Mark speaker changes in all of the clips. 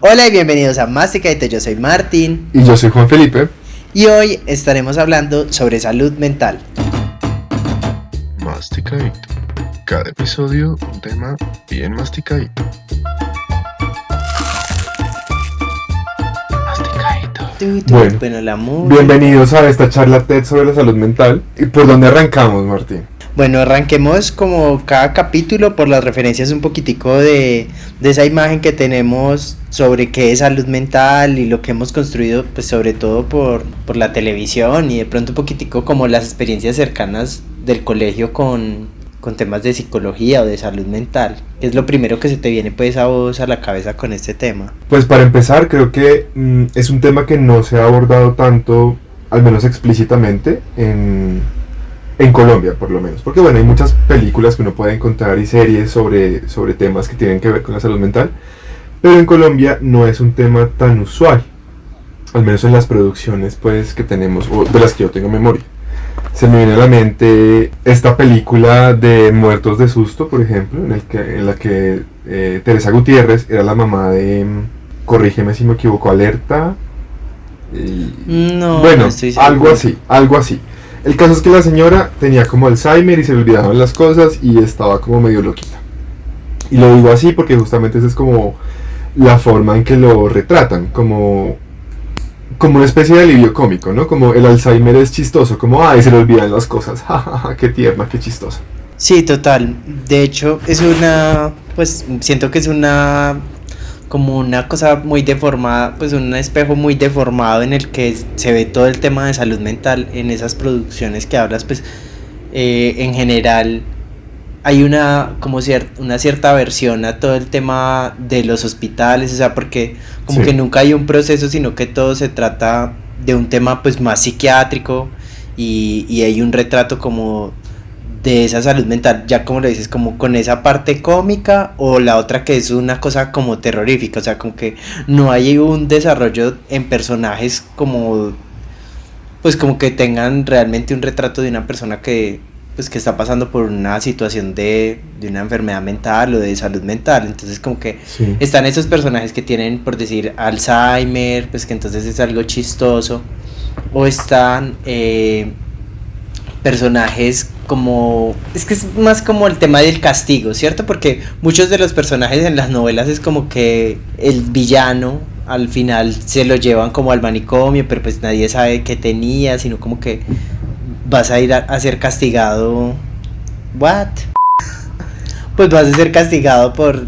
Speaker 1: Hola y bienvenidos a Masticadito, yo soy Martín
Speaker 2: Y yo soy Juan Felipe.
Speaker 1: y hoy estaremos hablando sobre salud mental.
Speaker 3: Masticadito. Cada episodio un tema bien masticadito. Masticadito.
Speaker 2: Bueno,
Speaker 1: La música.
Speaker 2: Bienvenidos a esta charla TED sobre la salud mental. ¿Y por dónde arrancamos, Martín?
Speaker 1: Bueno, arranquemos como cada capítulo por las referencias un poquitico de esa imagen que tenemos sobre qué es salud mental y lo que hemos construido, pues sobre todo por la televisión y de pronto un poquitico como las experiencias cercanas del colegio con temas de psicología o de salud mental. ¿Qué es lo primero que se te viene pues a vos a la cabeza con este tema?
Speaker 2: Pues para empezar, creo que es un tema que no se ha abordado tanto, al menos explícitamente, en Colombia por lo menos, porque bueno, hay muchas películas que uno puede encontrar y series sobre temas que tienen que ver con la salud mental, pero en Colombia no es un tema tan usual, al menos en las producciones pues que tenemos, o de las que yo tengo memoria. Se me viene a la mente esta película de Muertos de Susto, por ejemplo, en la que Teresa Gutiérrez era la mamá de, corrígeme si me equivoco, Alerta,
Speaker 1: No,
Speaker 2: bueno,
Speaker 1: no estoy seguro.
Speaker 2: algo así. El caso es que la señora tenía como Alzheimer y se le olvidaban las cosas y estaba como medio loquita. Y lo digo así porque justamente esa es como la forma en que lo retratan, como una especie de alivio cómico, ¿no? Como el Alzheimer es chistoso, como ay, se le olvidan las cosas, jajaja, qué tierna, qué chistosa.
Speaker 1: Sí, total. De hecho, pues siento que es como una cosa muy deformada, pues un espejo muy deformado en el que se ve todo el tema de salud mental en esas producciones que hablas, pues en general hay una cierta aversión a todo el tema de los hospitales, o sea, porque como
Speaker 2: Sí.
Speaker 1: que nunca hay un proceso, sino que todo se trata de un tema pues más psiquiátrico y hay un retrato como de esa salud mental, ya como lo dices, como con esa parte cómica o la otra que es una cosa como terrorífica, o sea, como que no hay un desarrollo en personajes como, pues como que tengan realmente un retrato de una persona que, pues que está pasando por una situación de una enfermedad mental o de salud mental, entonces como que
Speaker 2: Sí.
Speaker 1: están esos personajes que tienen, por decir, Alzheimer, pues que entonces es algo chistoso, o están personajes como, es que es más como el tema del castigo, ¿cierto? Porque muchos de los personajes en las novelas es como que el villano al final se lo llevan como al manicomio, pero pues nadie sabe qué tenía, sino como que vas a ir a ser castigado. What? Pues vas a ser castigado por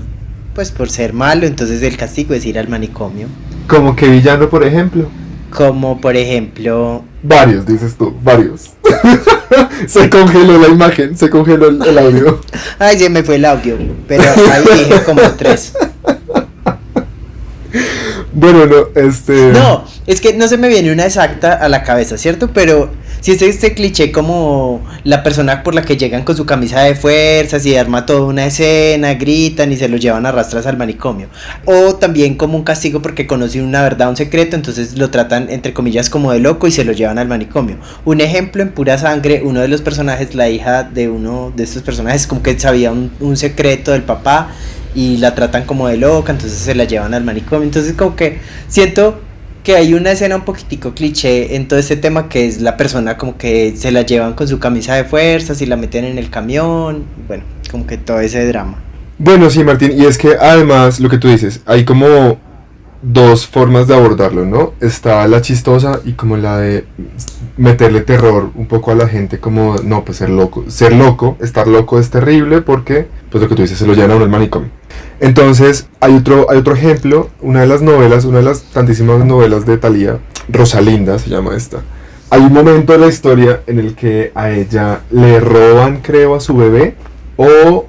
Speaker 1: ser malo, entonces el castigo es ir al manicomio.
Speaker 2: Como que villano, por ejemplo.
Speaker 1: Como por ejemplo,
Speaker 2: Varios, dices tú, varios. Se congeló la imagen, se congeló el audio.
Speaker 1: ay, se me fue el audio, pero ahí dije como 3.
Speaker 2: Bueno, no,
Speaker 1: No, es que no se me viene una exacta a la cabeza, ¿cierto? Pero si es este cliché como la persona por la que llegan con su camisa de fuerzas y arma toda una escena, gritan y se lo llevan a rastras al manicomio. O también como un castigo porque conoce una verdad, un secreto, entonces lo tratan entre comillas como de loco y se lo llevan al manicomio. Un ejemplo en Pura Sangre, uno de los personajes, la hija de uno de estos personajes, como que sabía un secreto del papá y la tratan como de loca, entonces se la llevan al manicomio. Entonces como que siento que hay una escena un poquitico cliché en todo este tema, que es la persona como que se la llevan con su camisa de fuerzas y la meten en el camión, bueno, como que todo ese drama.
Speaker 2: Bueno, sí, Martín, y es que además, lo que tú dices, hay como dos formas de abordarlo, ¿no? Está la chistosa y como la de meterle terror un poco a la gente, como, no, pues ser loco, estar loco es terrible porque, pues lo que tú dices, se lo llevan a uno al manicomio. Entonces, hay otro ejemplo, una de las tantísimas novelas de Thalía, Rosalinda se llama esta. Hay un momento de la historia en el que a ella le roban, creo, a su bebé, o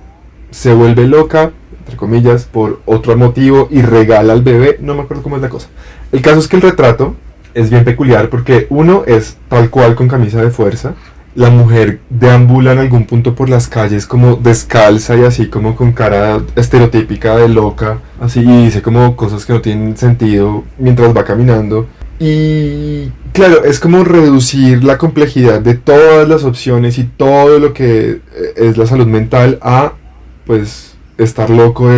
Speaker 2: se vuelve loca, entre comillas, por otro motivo y regala al bebé, no me acuerdo cómo es la cosa. El caso es que el retrato es bien peculiar porque uno es tal cual con camisa de fuerza, la mujer deambula en algún punto por las calles como descalza y así como con cara estereotípica de loca, así, y dice como cosas que no tienen sentido mientras va caminando. Y claro, es como reducir la complejidad de todas las opciones y todo lo que es la salud mental a, pues, estar loco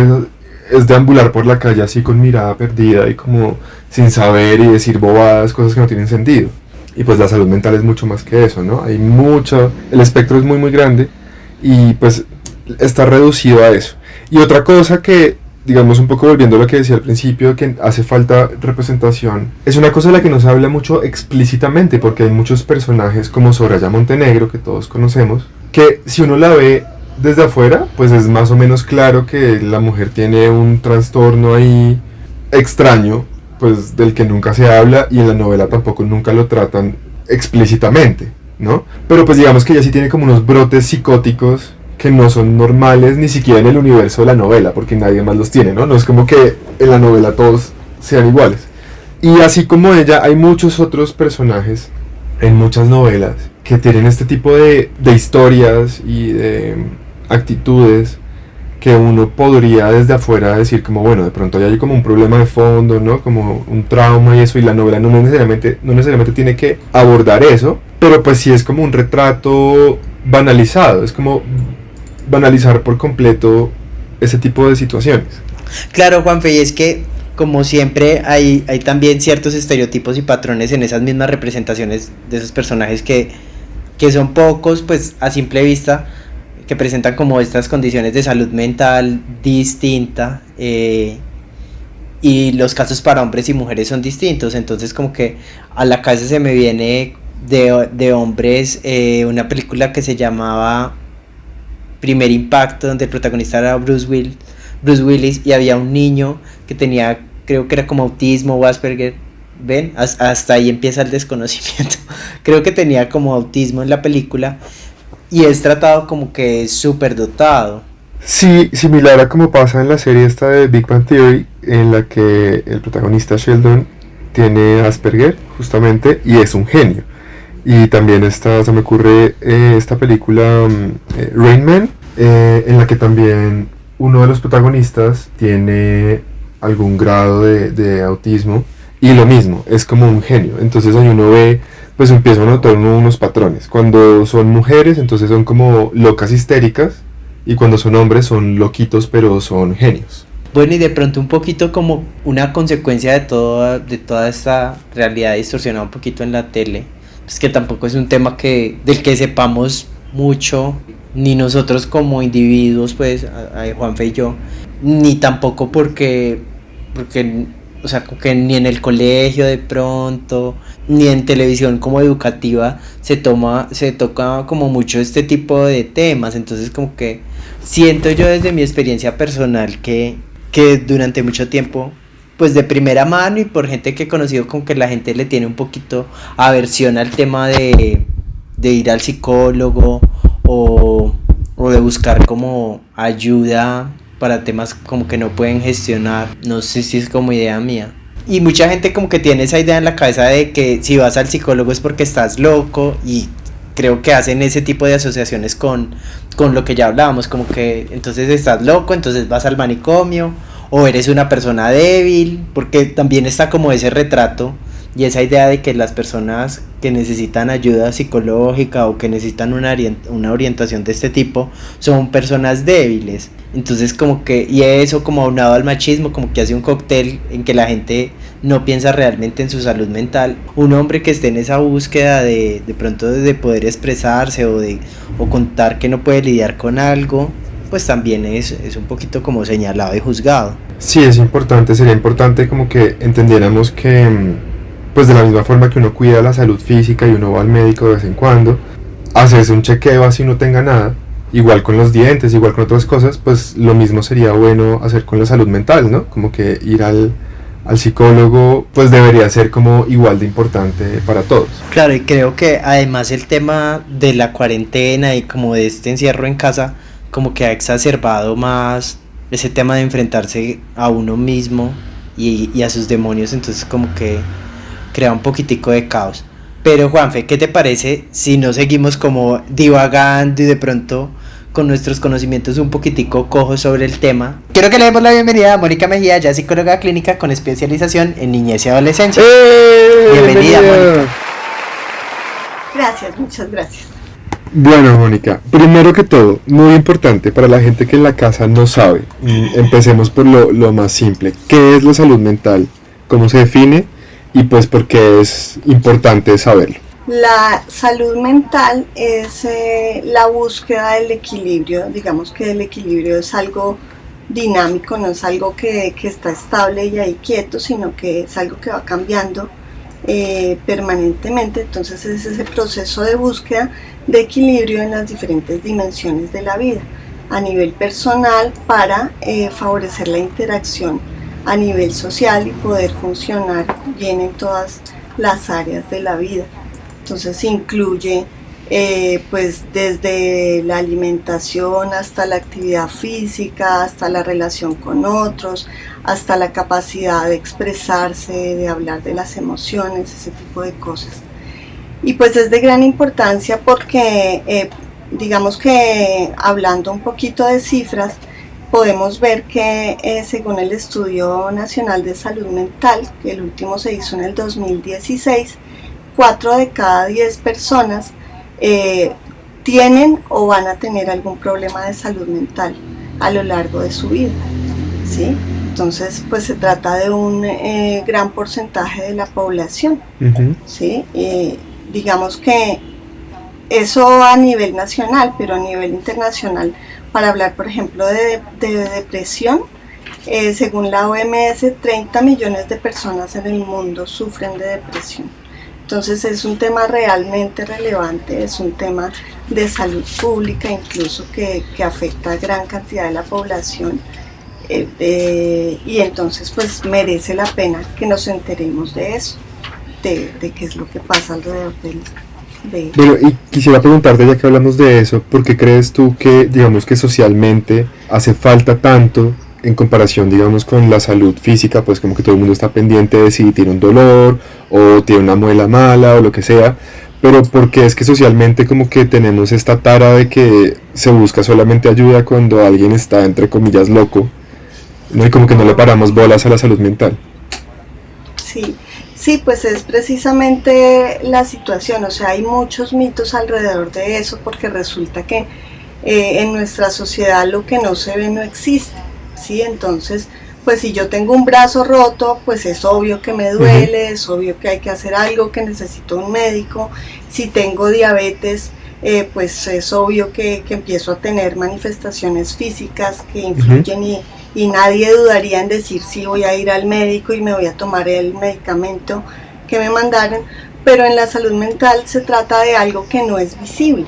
Speaker 2: es deambular por la calle así con mirada perdida y como sin saber y decir bobadas, cosas que no tienen sentido. Y pues la salud mental es mucho más que eso, ¿no? Hay mucho, el espectro es muy muy grande y pues está reducido a eso. Y otra cosa que, digamos, un poco volviendo a lo que decía al principio, que hace falta representación, es una cosa de la que no se habla mucho explícitamente, porque hay muchos personajes como Soraya Montenegro, que todos conocemos, que si uno la ve desde afuera, pues es más o menos claro que la mujer tiene un trastorno ahí extraño, pues del que nunca se habla y en la novela tampoco nunca lo tratan explícitamente, ¿no? Pero pues digamos que ella sí tiene como unos brotes psicóticos que no son normales ni siquiera en el universo de la novela, porque nadie más los tiene, ¿no? No es como que en la novela todos sean iguales. Y así como ella, hay muchos otros personajes en muchas novelas que tienen este tipo de historias y de actitudes que uno podría desde afuera decir como, bueno, de pronto hay como un problema de fondo, ¿no? Como un trauma y eso, y la novela no necesariamente tiene que abordar eso, pero pues sí es como un retrato banalizado, es como banalizar por completo ese tipo de situaciones.
Speaker 1: Claro, Juanfe, y es que como siempre hay también ciertos estereotipos y patrones en esas mismas representaciones de esos personajes que son pocos, pues a simple vista, que presentan como estas condiciones de salud mental distinta, y los casos para hombres y mujeres son distintos. Entonces como que a la cabeza se me viene de hombres una película que se llamaba Primer Impacto, donde el protagonista era Bruce Willis, y había un niño que tenía, creo que era como autismo o Asperger. ¿Ven? Hasta ahí empieza el desconocimiento. Creo que tenía como autismo en la película y es tratado como que es súper dotado.
Speaker 2: Sí, similar a como pasa en la serie esta de Big Bang Theory, en la que el protagonista Sheldon tiene Asperger, justamente, y es un genio. Y también se me ocurre esta película Rain Man, en la que también uno de los protagonistas tiene algún grado de autismo, y lo mismo, es como un genio. Entonces ahí uno ve, pues empieza a notar unos patrones. Cuando son mujeres, entonces son como locas histéricas, y cuando son hombres son loquitos, pero son genios.
Speaker 1: Bueno, y de pronto un poquito como una consecuencia de toda esta realidad distorsionada un poquito en la tele, es que tampoco es un tema del que sepamos mucho, ni nosotros como individuos, pues, Juanfe y yo, ni tampoco porque o sea, como que ni en el colegio de pronto, ni en televisión como educativa se toca como mucho este tipo de temas. Entonces como que siento yo desde mi experiencia personal que durante mucho tiempo, pues de primera mano y por gente que he conocido, como que la gente le tiene un poquito aversión al tema de ir al psicólogo o de buscar como ayuda para temas como que no pueden gestionar. No sé si es como idea mía. Y mucha gente como que tiene esa idea en la cabeza de que si vas al psicólogo es porque estás loco, y creo que hacen ese tipo de asociaciones con lo que ya hablábamos, como que entonces estás loco, entonces vas al manicomio, o eres una persona débil, porque también está como ese retrato y esa idea de que las personas que necesitan ayuda psicológica o que necesitan una orientación de este tipo son personas débiles. Entonces como que, y eso como aunado al machismo, como que hace un cóctel en que la gente no piensa realmente en su salud mental. Un hombre que esté en esa búsqueda de pronto de poder expresarse o contar que no puede lidiar con algo, pues también es un poquito como señalado y juzgado.
Speaker 2: Sí, sería importante como que entendiéramos que, pues de la misma forma que uno cuida la salud física y uno va al médico de vez en cuando, hacerse un chequeo así no tenga nada, igual con los dientes, igual con otras cosas, pues lo mismo sería bueno hacer con la salud mental, ¿no? Como que ir al psicólogo pues debería ser como igual de importante para todos.
Speaker 1: Claro, y creo que además el tema de la cuarentena y como de este encierro en casa, como que ha exacerbado más ese tema de enfrentarse a uno mismo y a sus demonios. Entonces como que crea un poquitico de caos. Pero Juanfe, ¿qué te parece si no seguimos como divagando y de pronto con nuestros conocimientos un poquitico cojos sobre el tema? Quiero que le demos la bienvenida a Mónica Mejía, ya psicóloga clínica con especialización en niñez y adolescencia.
Speaker 2: Bienvenida,
Speaker 1: Mónica.
Speaker 4: Gracias, muchas gracias.
Speaker 2: Bueno, Mónica, primero que todo, muy importante para la gente que en la casa no sabe, empecemos por lo más simple. ¿Qué es la salud mental? ¿Cómo se define? Y pues por qué es importante saberlo.
Speaker 4: La salud mental es la búsqueda del equilibrio. Digamos que el equilibrio es algo dinámico, no es algo que está estable y ahí quieto, sino que es algo que va cambiando permanentemente. Entonces es ese proceso de búsqueda de equilibrio en las diferentes dimensiones de la vida, a nivel personal para favorecer la interacción a nivel social y poder funcionar bien en todas las áreas de la vida. Entonces incluye pues desde la alimentación hasta la actividad física, hasta la relación con otros, hasta la capacidad de expresarse, de hablar de las emociones, ese tipo de cosas. Y pues es de gran importancia porque digamos que hablando un poquito de cifras, podemos ver que según el Estudio Nacional de Salud Mental, que el último se hizo en el 2016, 4 de cada 10 personas tienen o van a tener algún problema de salud mental a lo largo de su vida, ¿sí? Entonces, pues se trata de un gran porcentaje de la población, ¿sí? Digamos que eso a nivel nacional, pero a nivel internacional, para hablar, por ejemplo, de depresión, según la OMS, 30 millones de personas en el mundo sufren de depresión. Entonces es un tema realmente relevante, es un tema de salud pública incluso que afecta a gran cantidad de la población y entonces pues merece la pena que nos enteremos de eso, de qué es lo que pasa alrededor de...
Speaker 2: Bueno, y quisiera preguntarte, ya que hablamos de eso, ¿por qué crees tú que, digamos que socialmente hace falta tanto en comparación, digamos, con la salud física? Pues como que todo el mundo está pendiente de si tiene un dolor o tiene una muela mala o lo que sea, pero ¿por qué es que socialmente como que tenemos esta tara de que se busca solamente ayuda cuando alguien está, entre comillas, loco, ¿no? Y como que no le paramos bolas a la salud mental.
Speaker 4: Sí, pues es precisamente la situación, o sea, hay muchos mitos alrededor de eso porque resulta que en nuestra sociedad lo que no se ve no existe, ¿sí? Entonces, pues si yo tengo un brazo roto, pues es obvio que me duele, es obvio que hay que hacer algo, que necesito un médico. Si tengo diabetes, pues es obvio que empiezo a tener manifestaciones físicas que influyen y nadie dudaría en decir sí, voy a ir al médico y me voy a tomar el medicamento que me mandaron, pero en la salud mental se trata de algo que no es visible.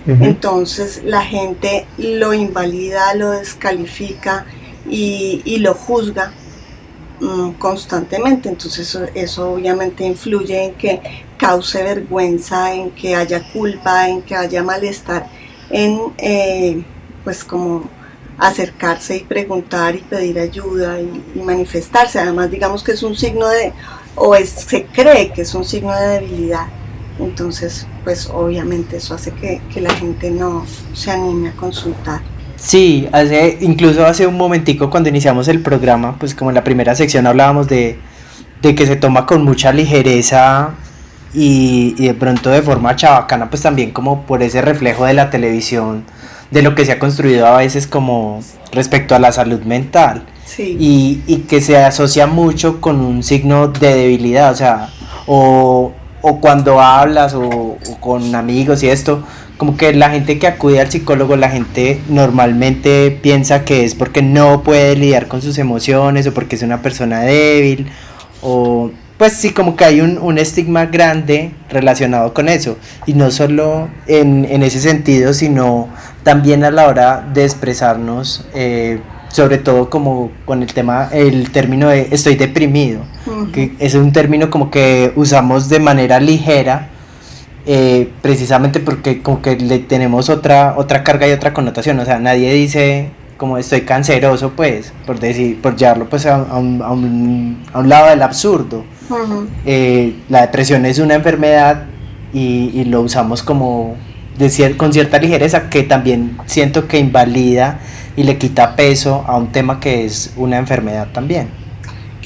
Speaker 4: Entonces la gente lo invalida, lo descalifica y lo juzga constantemente. Entonces eso obviamente influye en que cause vergüenza, en que haya culpa, en que haya malestar, en pues como acercarse y preguntar y pedir ayuda y manifestarse. Además, digamos que es un signo se cree que es un signo de debilidad. Entonces, pues obviamente eso hace que la gente no se anime a consultar.
Speaker 1: Sí, incluso hace un momentico cuando iniciamos el programa, pues como en la primera sección hablábamos de que se toma con mucha ligereza y de pronto de forma chabacana, pues también como por ese reflejo de la televisión, de lo que se ha construido a veces como respecto a la salud mental.
Speaker 4: Sí.
Speaker 1: Y que se asocia mucho con un signo de debilidad, o sea, o cuando hablas o con amigos y esto, como que la gente que acude al psicólogo, la gente normalmente piensa que es porque no puede lidiar con sus emociones o porque es una persona débil, o pues sí, como que hay un estigma grande relacionado con eso, y no solo en ese sentido, sino también a la hora de expresarnos, sobre todo como con el término de estoy deprimido, que es un término como que usamos de manera ligera, precisamente porque como que le tenemos otra carga y otra connotación. O sea, nadie dice como estoy canceroso, pues, por llevarlo pues a un lado del absurdo. La depresión es una enfermedad y lo usamos como con cierta ligereza, que también siento que invalida y le quita peso a un tema que es una enfermedad también.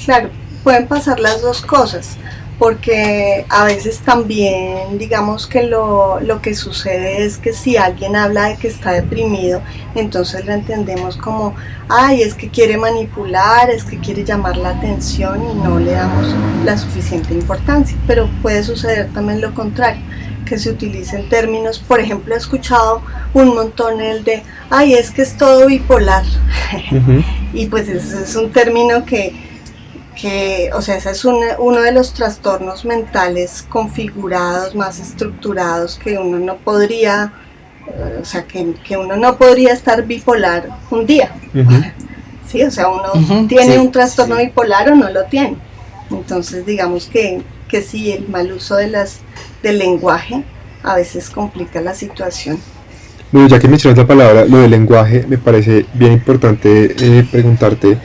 Speaker 4: Claro, pueden pasar las dos cosas, porque a veces también digamos que lo que sucede es que si alguien habla de que está deprimido, entonces lo entendemos como, ay, es que quiere manipular, es que quiere llamar la atención y no le damos la suficiente importancia, pero puede suceder también lo contrario, que se utilicen términos, por ejemplo he escuchado un montón el de, ay, es que es todo bipolar, y pues ese es un término que o sea, ese es uno de los trastornos mentales configurados, más estructurados, que uno no podría, o sea, que uno no podría estar bipolar un día. Sí, o sea, uno tiene un trastorno bipolar o no lo tiene. Entonces, digamos que sí, el mal uso del lenguaje a veces complica la situación.
Speaker 2: Bueno, ya que mencionas la palabra, lo del lenguaje, me parece bien importante preguntarte,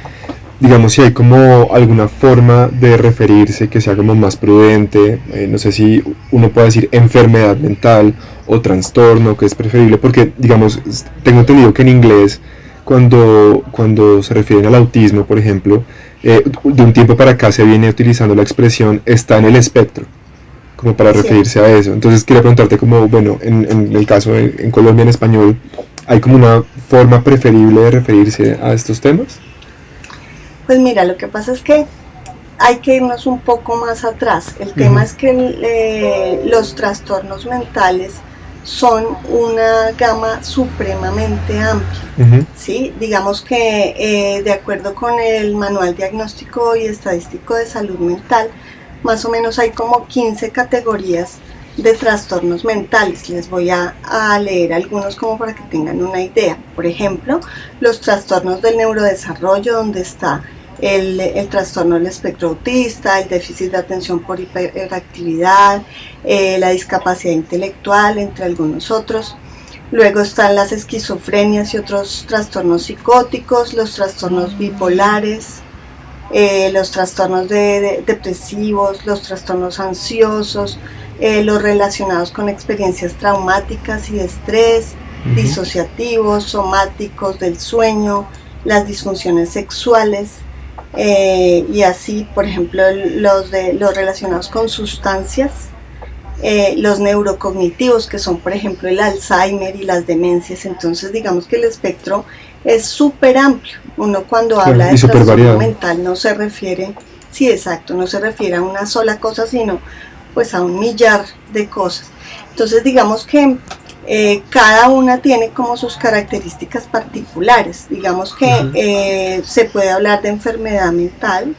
Speaker 2: digamos, si hay como alguna forma de referirse que sea como más prudente, no sé si uno puede decir enfermedad mental o trastorno, que es preferible, porque, digamos, tengo entendido que en inglés, cuando se refieren al autismo, por ejemplo, de un tiempo para acá se viene utilizando la expresión está en el espectro, como para referirse a eso. Entonces quería preguntarte como, bueno, en el caso en Colombia en español, ¿hay como una forma preferible de referirse a estos temas?
Speaker 4: Pues mira, lo que pasa es que hay que irnos un poco más atrás. El tema es que los trastornos mentales son una gama supremamente amplia, ¿sí? Digamos que de acuerdo con el Manual Diagnóstico y Estadístico de Salud Mental, más o menos hay como 15 categorías de trastornos mentales. Les voy a leer algunos como para que tengan una idea. Por ejemplo, los trastornos del neurodesarrollo, donde está el trastorno del espectro autista, el déficit de atención por hiperactividad, la discapacidad intelectual, entre algunos otros. Luego están las esquizofrenias y otros trastornos psicóticos, los trastornos bipolares, los trastornos depresivos, los trastornos ansiosos, los relacionados con experiencias traumáticas y de estrés, disociativos, somáticos del sueño, las disfunciones sexuales, y así, por ejemplo, los relacionados con sustancias, los neurocognitivos, que son, por ejemplo, el Alzheimer y las demencias. Entonces, digamos que el espectro es súper amplio. Uno cuando habla de trastorno mental no se refiere, sí, exacto, no se refiere a una sola cosa, sino pues a un millar de cosas. Entonces, digamos que cada una tiene como sus características particulares. Digamos que se puede hablar de enfermedad mental,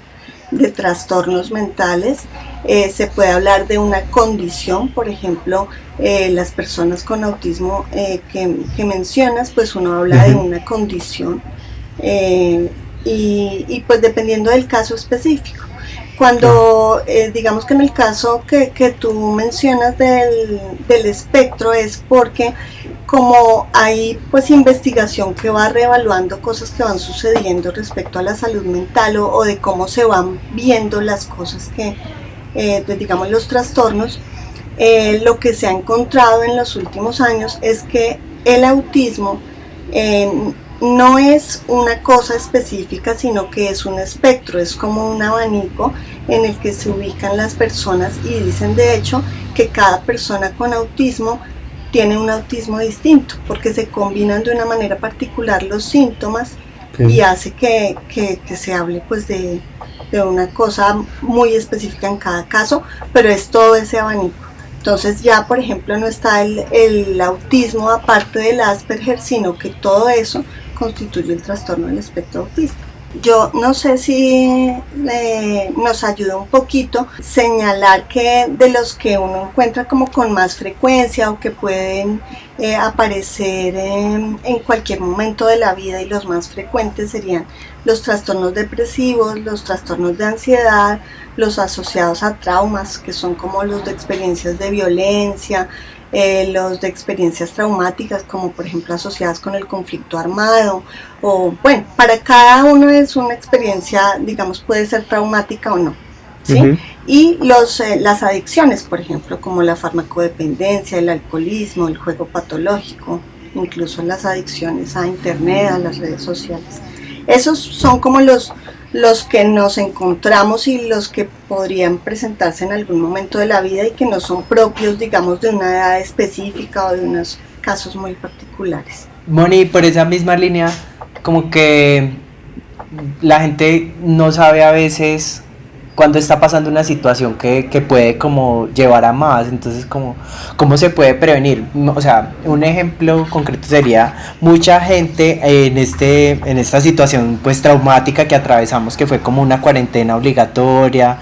Speaker 4: de trastornos mentales, se puede hablar de una condición, por ejemplo, las personas con autismo que mencionas, pues uno habla de una condición, y pues dependiendo del caso específico. Cuando digamos que en el caso que tú mencionas del espectro, es porque como hay pues investigación que va reevaluando cosas que van sucediendo respecto a la salud mental o de cómo se van viendo las cosas que, digamos, los trastornos, lo que se ha encontrado en los últimos años es que el autismo no es una cosa específica, sino que es un espectro, es como un abanico en el que se ubican las personas, y dicen de hecho que cada persona con autismo tiene un autismo distinto, porque se combinan de una manera particular los síntomas, y hace que se hable pues de una cosa muy específica en cada caso, pero es todo ese abanico. Entonces ya, por ejemplo, no está el autismo aparte del Asperger, sino que todo eso constituye el trastorno del espectro autista. Yo no sé si nos ayuda un poquito señalar que de los que uno encuentra como con más frecuencia o que pueden aparecer en cualquier momento de la vida, y los más frecuentes serían los trastornos depresivos, los trastornos de ansiedad, los asociados a traumas, que son como los de experiencias de violencia, los de experiencias traumáticas, como por ejemplo asociadas con el conflicto armado, o bueno, para cada uno es una experiencia, digamos, puede ser traumática o no, ¿sí? Y las adicciones, por ejemplo, como la farmacodependencia, el alcoholismo, el juego patológico, incluso las adicciones a internet, a las redes sociales. Esos son como los que nos encontramos y los que podrían presentarse en algún momento de la vida y que no son propios, digamos, de una edad específica o de unos casos muy particulares.
Speaker 1: Moni, por esa misma línea, como que la gente no sabe a veces cuando está pasando una situación que puede como llevar a más, entonces como cómo se puede prevenir. O sea, un ejemplo concreto sería mucha gente en esta situación pues traumática que atravesamos, que fue como una cuarentena obligatoria,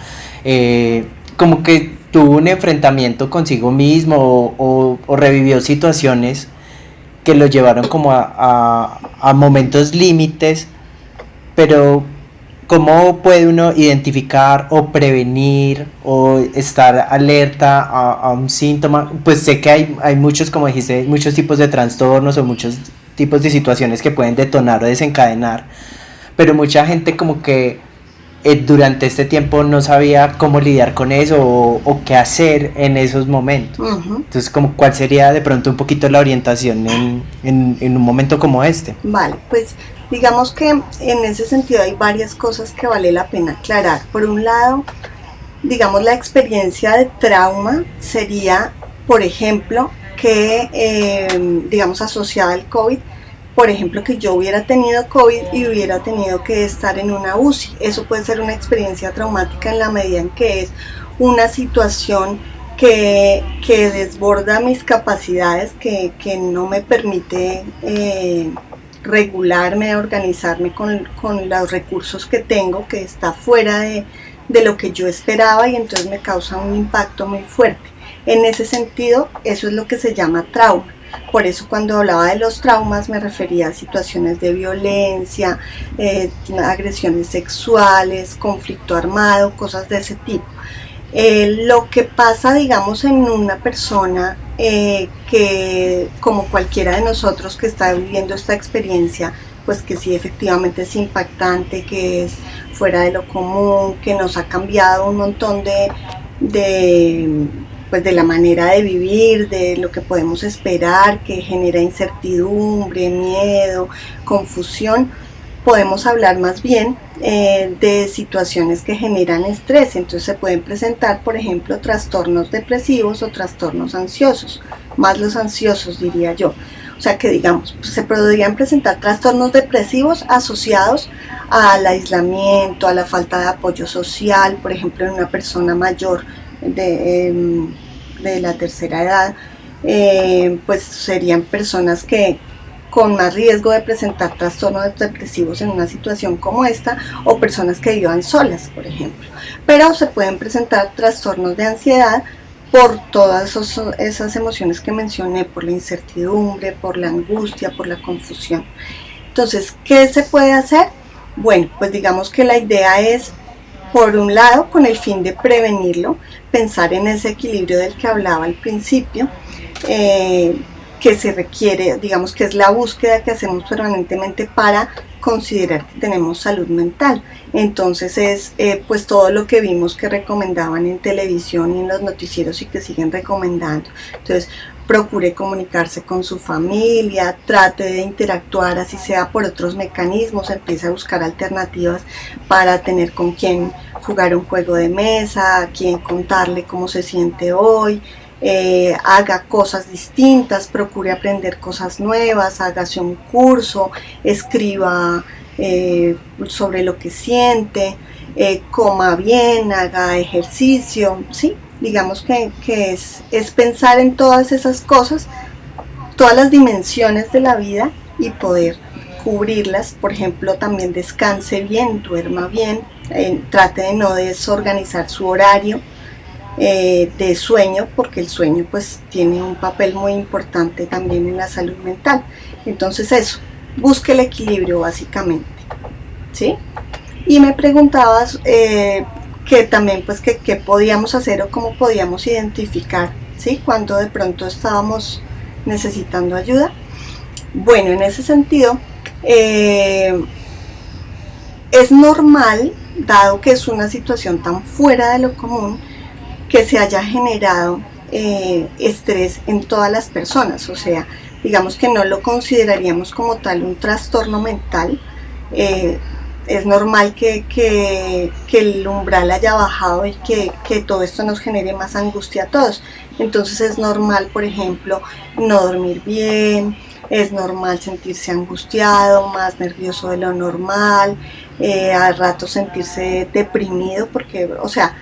Speaker 1: como que tuvo un enfrentamiento consigo mismo o revivió situaciones que lo llevaron como a momentos límites, pero ¿cómo puede uno identificar o prevenir o estar alerta a un síntoma? Pues sé que hay muchos, como dijiste, muchos tipos de trastornos o muchos tipos de situaciones que pueden detonar o desencadenar, pero mucha gente como que durante este tiempo no sabía cómo lidiar con eso o qué hacer en esos momentos. Entonces, como, ¿cuál sería de pronto un poquito la orientación en un momento como este?
Speaker 4: Vale, pues digamos que en ese sentido hay varias cosas que vale la pena aclarar. Por un lado, digamos, la experiencia de trauma sería, por ejemplo, que, digamos, asociada al COVID, por ejemplo, que yo hubiera tenido COVID y hubiera tenido que estar en una UCI. Eso puede ser una experiencia traumática en la medida en que es una situación que desborda mis capacidades, que no me permite regularme, organizarme con los recursos que tengo, que está fuera de lo que yo esperaba y entonces me causa un impacto muy fuerte. En ese sentido, eso es lo que se llama trauma. Por eso cuando hablaba de los traumas me refería a situaciones de violencia, agresiones sexuales, conflicto armado, cosas de ese tipo. Lo que pasa, digamos, en una persona que, como cualquiera de nosotros que está viviendo esta experiencia, pues que sí efectivamente es impactante, que es fuera de lo común, que nos ha cambiado un montón pues de la manera de vivir, de lo que podemos esperar, que genera incertidumbre, miedo, confusión. Podemos hablar más bien de situaciones que generan estrés. Entonces se pueden presentar, por ejemplo, trastornos depresivos o trastornos ansiosos, más los ansiosos diría yo. O sea que digamos, se podrían presentar trastornos depresivos asociados al aislamiento, a la falta de apoyo social, por ejemplo en una persona mayor de la tercera edad, pues serían personas que con más riesgo de presentar trastornos depresivos en una situación como esta, o personas que vivan solas, por ejemplo. Pero se pueden presentar trastornos de ansiedad por todas esas emociones que mencioné, por la incertidumbre, por la angustia, por la confusión. Entonces, ¿qué se puede hacer? Bueno, pues digamos que la idea es, por un lado, con el fin de prevenirlo, pensar en ese equilibrio del que hablaba al principio, que se requiere, digamos que es la búsqueda que hacemos permanentemente para considerar que tenemos salud mental. Entonces es pues todo lo que vimos que recomendaban en televisión y en los noticieros y que siguen recomendando. Entonces procure comunicarse con su familia, trate de interactuar así sea por otros mecanismos, empiece a buscar alternativas para tener con quién jugar un juego de mesa, a quién contarle cómo se siente hoy. Haga cosas distintas, procure aprender cosas nuevas, hágase un curso, escriba sobre lo que siente, coma bien, haga ejercicio, ¿sí? Digamos que es pensar en todas esas cosas, todas las dimensiones de la vida y poder cubrirlas. Por ejemplo, también descanse bien, duerma bien, trate de no desorganizar su horario de sueño, porque el sueño pues tiene un papel muy importante también en la salud mental. Entonces eso, busque el equilibrio básicamente, ¿sí? Y me preguntabas que también pues qué podíamos hacer o cómo podíamos identificar, ¿sí? Cuando de pronto estábamos necesitando ayuda. Bueno, en ese sentido es normal, dado que es una situación tan fuera de lo común, que se haya generado estrés en todas las personas. O sea, digamos que no lo consideraríamos como tal un trastorno mental, es normal que el umbral haya bajado y que todo esto nos genere más angustia a todos. Entonces es normal, por ejemplo, no dormir bien, es normal sentirse angustiado, más nervioso de lo normal, a ratos sentirse deprimido, porque, o sea,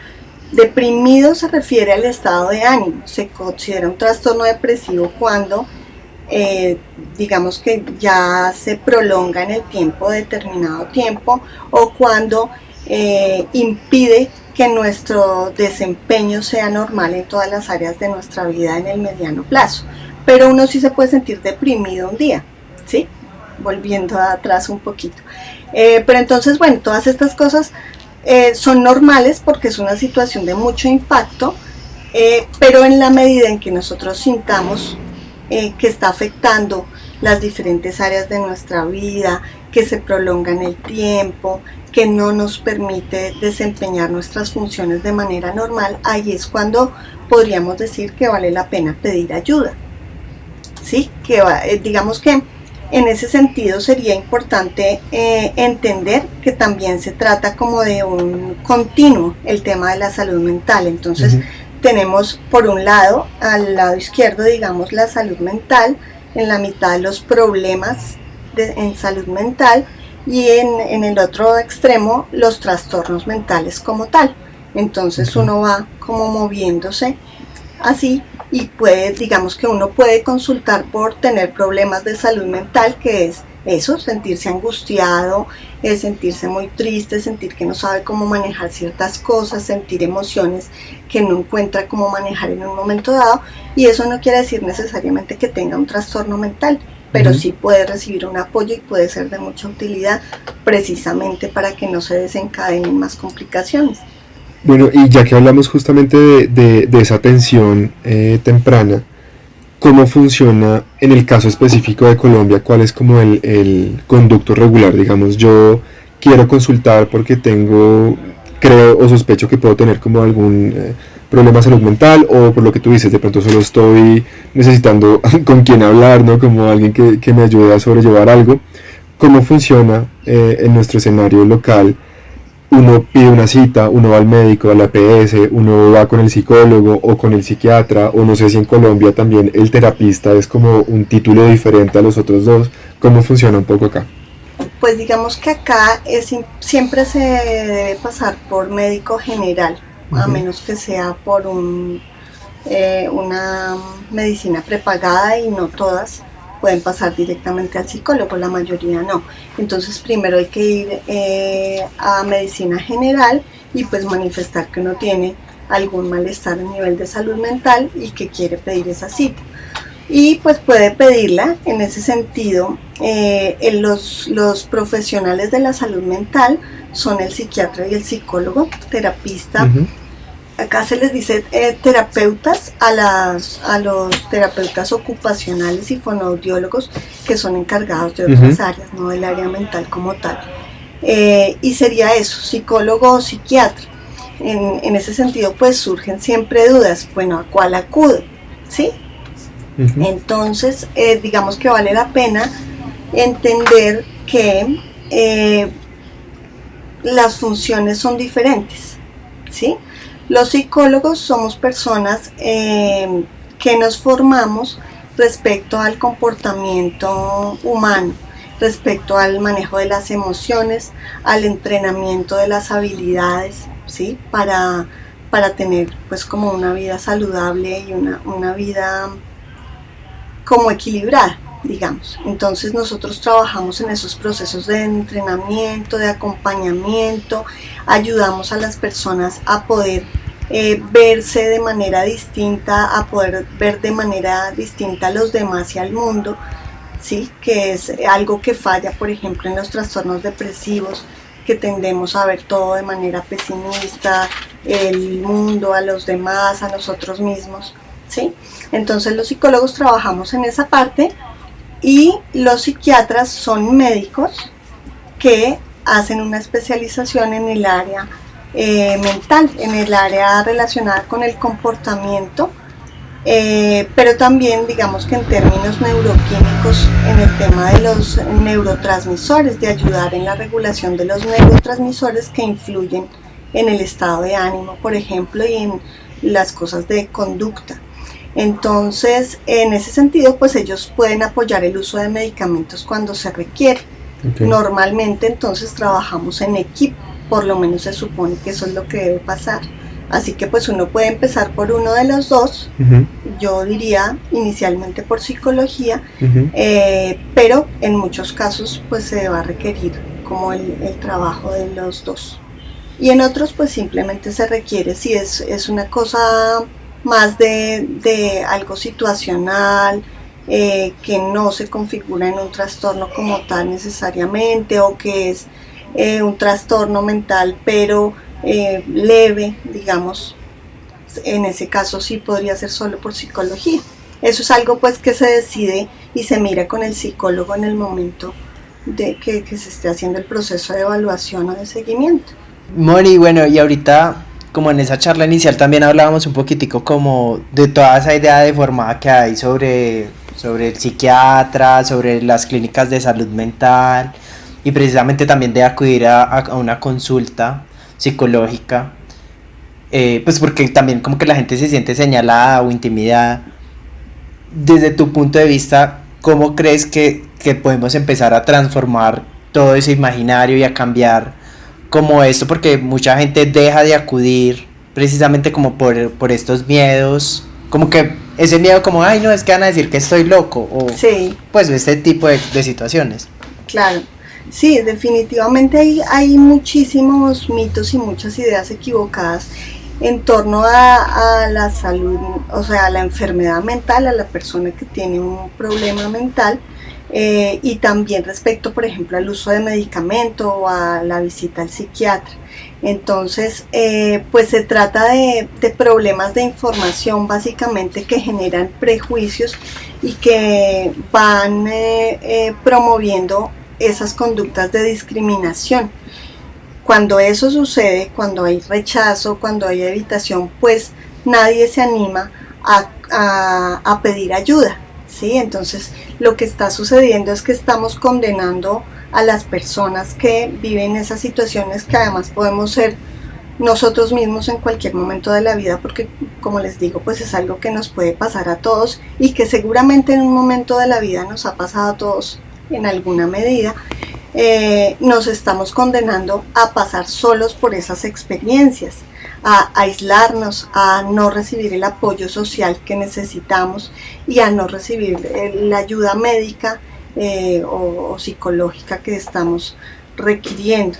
Speaker 4: deprimido se refiere al estado de ánimo. Se considera un trastorno depresivo cuando digamos que ya se prolonga en el tiempo, determinado tiempo, o cuando impide que nuestro desempeño sea normal en todas las áreas de nuestra vida en el mediano plazo. Pero uno sí se puede sentir deprimido un día, ¿sí? Volviendo atrás un poquito. Pero entonces, bueno, todas estas cosas son normales porque es una situación de mucho impacto, pero en la medida en que nosotros sintamos que está afectando las diferentes áreas de nuestra vida, que se prolonga en el tiempo, que no nos permite desempeñar nuestras funciones de manera normal, ahí es cuando podríamos decir que vale la pena pedir ayuda. ¿Sí? Que digamos que en ese sentido sería importante entender que también se trata como de un continuo el tema de la salud mental. Entonces tenemos por un lado, al lado izquierdo, digamos, la salud mental, en la mitad los problemas en salud mental y en el otro extremo los trastornos mentales como tal. Entonces uno va como moviéndose así y puede, digamos que uno puede consultar por tener problemas de salud mental, que es eso, sentirse angustiado, sentirse muy triste, sentir que no sabe cómo manejar ciertas cosas, sentir emociones que no encuentra cómo manejar en un momento dado, y eso no quiere decir necesariamente que tenga un trastorno mental, pero sí puede recibir un apoyo y puede ser de mucha utilidad precisamente para que no se desencadenen más complicaciones.
Speaker 2: Bueno, y ya que hablamos justamente de esa atención temprana, ¿cómo funciona en el caso específico de Colombia? ¿Cuál es como el conducto regular? Digamos, yo quiero consultar porque creo o sospecho que puedo tener como algún problema de salud mental, o por lo que tú dices, de pronto solo estoy necesitando con quién hablar, ¿no? Como alguien que me ayude a sobrellevar algo. ¿Cómo funciona en nuestro escenario local? Uno pide una cita, uno va al médico, a la EPS, uno va con el psicólogo o con el psiquiatra, o no sé si en Colombia también el terapista es como un título diferente a los otros dos. ¿Cómo funciona un poco acá?
Speaker 4: Pues digamos que acá siempre se debe pasar por médico general, a menos que sea por una medicina prepagada, y no todas pueden pasar directamente al psicólogo, la mayoría no. Entonces primero hay que ir a medicina general y pues manifestar que uno tiene algún malestar a nivel de salud mental y que quiere pedir esa cita. Y pues puede pedirla en ese sentido. Los profesionales de la salud mental son el psiquiatra y el psicólogo, terapista. Acá se les dice terapeutas a los terapeutas ocupacionales y fonoaudiólogos, que son encargados de otras áreas, no del área mental como tal. Y sería eso, psicólogo o psiquiatra. En ese sentido pues surgen siempre dudas, bueno, ¿a cuál acudo? ¿Sí? Entonces digamos que vale la pena entender que las funciones son diferentes, ¿sí? Los psicólogos somos personas que nos formamos respecto al comportamiento humano, respecto al manejo de las emociones, al entrenamiento de las habilidades, ¿sí? Para tener pues como una vida saludable y una vida como equilibrada, digamos. Entonces nosotros trabajamos en esos procesos de entrenamiento, de acompañamiento, ayudamos a las personas a poder verse de manera distinta, a poder ver de manera distinta a los demás y al mundo, ¿sí? Que es algo que falla, por ejemplo, en los trastornos depresivos, que tendemos a ver todo de manera pesimista, el mundo, a los demás, a nosotros mismos, ¿sí? Entonces los psicólogos trabajamos en esa parte, y los psiquiatras son médicos que hacen una especialización en el área mental, en el área relacionada con el comportamiento Pero también digamos que en términos neuroquímicos, en el tema de los neurotransmisores, de ayudar en la regulación de los neurotransmisores que influyen en el estado de ánimo, por ejemplo, y en las cosas de conducta. Entonces, en ese sentido, pues ellos pueden apoyar el uso de medicamentos cuando se requiere.
Speaker 2: Okay.
Speaker 4: Normalmente, entonces, trabajamos en equipo, por lo menos se supone que eso es lo que debe pasar. Así que pues uno puede empezar por uno de los dos, yo diría inicialmente por psicología, pero en muchos casos pues se va a requerir como el trabajo de los dos. Y en otros pues simplemente se requiere, si es una cosa más de algo situacional, que no se configura en un trastorno como tal necesariamente, o que es un trastorno mental pero leve, digamos, en ese caso sí podría ser solo por psicología. Eso es algo pues que se decide y se mira con el psicólogo en el momento de que se esté haciendo el proceso de evaluación o de seguimiento.
Speaker 1: Moni, bueno, y ahorita como en esa charla inicial también hablábamos un poquitico como de toda esa idea deformada que hay sobre el psiquiatra, sobre las clínicas de salud mental y precisamente también de acudir a una consulta psicológica, pues porque también como que la gente se siente señalada o intimidada. Desde tu punto de vista, ¿cómo crees que podemos empezar a transformar todo ese imaginario y a cambiar como esto? Porque mucha gente deja de acudir precisamente como por estos miedos, como que ese miedo como, ay no, es que van a decir que estoy loco, o
Speaker 4: sí,
Speaker 1: pues este tipo de situaciones.
Speaker 4: Claro. Sí, definitivamente hay muchísimos mitos y muchas ideas equivocadas en torno a la salud, o sea, a la enfermedad mental, a la persona que tiene un problema mental, y también respecto, por ejemplo, al uso de medicamento o a la visita al psiquiatra. Entonces, pues se trata de problemas de información básicamente que generan prejuicios y que van promoviendo esas conductas de discriminación. Cuando eso sucede, cuando hay rechazo, cuando hay evitación, pues nadie se anima a pedir ayuda, ¿sí? Entonces lo que está sucediendo es que estamos condenando a las personas que viven esas situaciones, que además podemos ser nosotros mismos en cualquier momento de la vida, porque como les digo, pues es algo que nos puede pasar a todos y que seguramente en un momento de la vida nos ha pasado a todos en alguna medida. Nos estamos condenando a pasar solos por esas experiencias, a aislarnos, a no recibir el apoyo social que necesitamos y a no recibir la ayuda médica o psicológica que estamos requiriendo.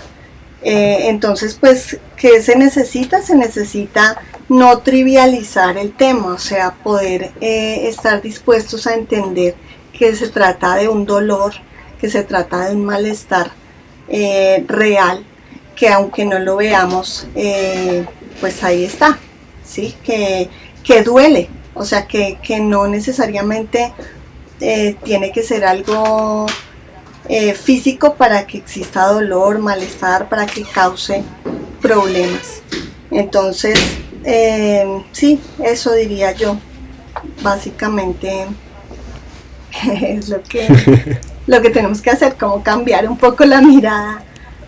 Speaker 4: Entonces, pues, ¿qué se necesita? Se necesita no trivializar el tema, o sea, poder estar dispuestos a entender que se trata de un dolor, que se trata de un malestar real, que aunque no lo veamos, pues ahí está, ¿sí? Que duele, o sea, que no necesariamente tiene que ser algo físico para que exista dolor, malestar, para que cause problemas. Entonces, sí, eso diría yo, básicamente. Es lo que tenemos que hacer, como cambiar un poco la mirada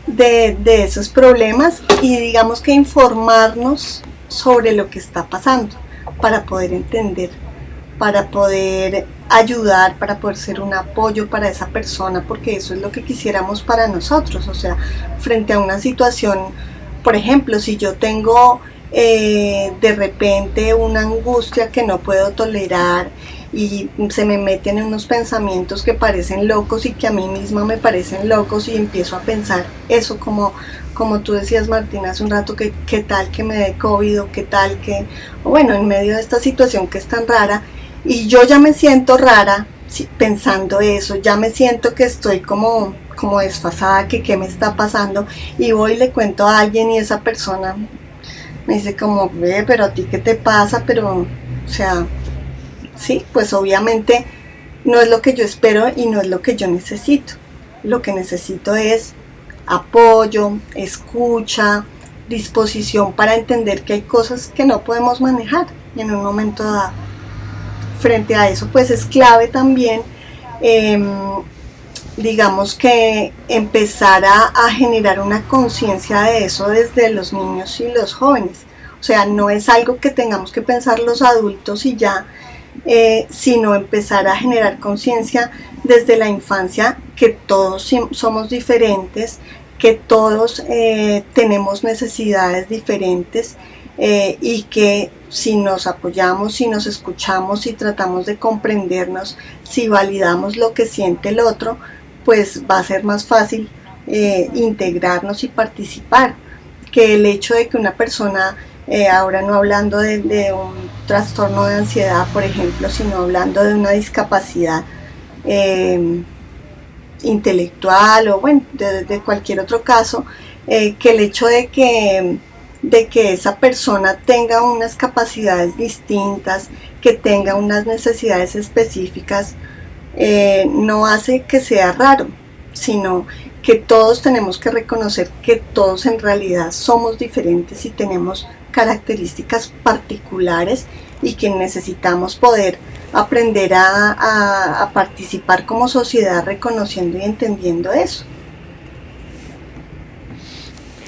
Speaker 4: de esos problemas y digamos que informarnos sobre lo que está pasando para poder entender, para poder ayudar, para poder ser un apoyo para esa persona, porque eso es lo que quisiéramos para nosotros. O sea, frente a una situación, por ejemplo, si yo tengo de repente una angustia que no puedo tolerar y se me meten en unos pensamientos que parecen locos y que a mí misma me parecen locos y empiezo a pensar eso como tú decías, Martina, hace un rato, que qué tal que me dé COVID, o qué tal que, bueno, en medio de esta situación que es tan rara y yo ya me siento rara pensando eso, ya me siento que estoy como desfasada, que qué me está pasando, y voy y le cuento a alguien y esa persona me dice como, pero a ti qué te pasa, pero, o sea, sí, pues obviamente no es lo que yo espero y no es lo que yo necesito. Lo que necesito es apoyo, escucha, disposición para entender que hay cosas que no podemos manejar en un momento dado. frente a eso, pues es clave también, digamos que empezar a generar una conciencia de eso desde los niños y los jóvenes. O sea, no es algo que tengamos que pensar los adultos y ya, sino empezar a generar conciencia desde la infancia, que todos somos diferentes, que todos tenemos necesidades diferentes, y que si nos apoyamos, si nos escuchamos, si tratamos de comprendernos, si validamos lo que siente el otro, pues va a ser más fácil integrarnos y participar, que el hecho de que una persona, ahora no hablando de un trastorno de ansiedad, por ejemplo, sino hablando de una discapacidad intelectual o bueno, de cualquier otro caso, que el hecho de que esa persona tenga unas capacidades distintas, que tenga unas necesidades específicas, no hace que sea raro, sino que todos tenemos que reconocer que todos en realidad somos diferentes y tenemos características particulares y que necesitamos poder aprender a participar como sociedad reconociendo y entendiendo eso.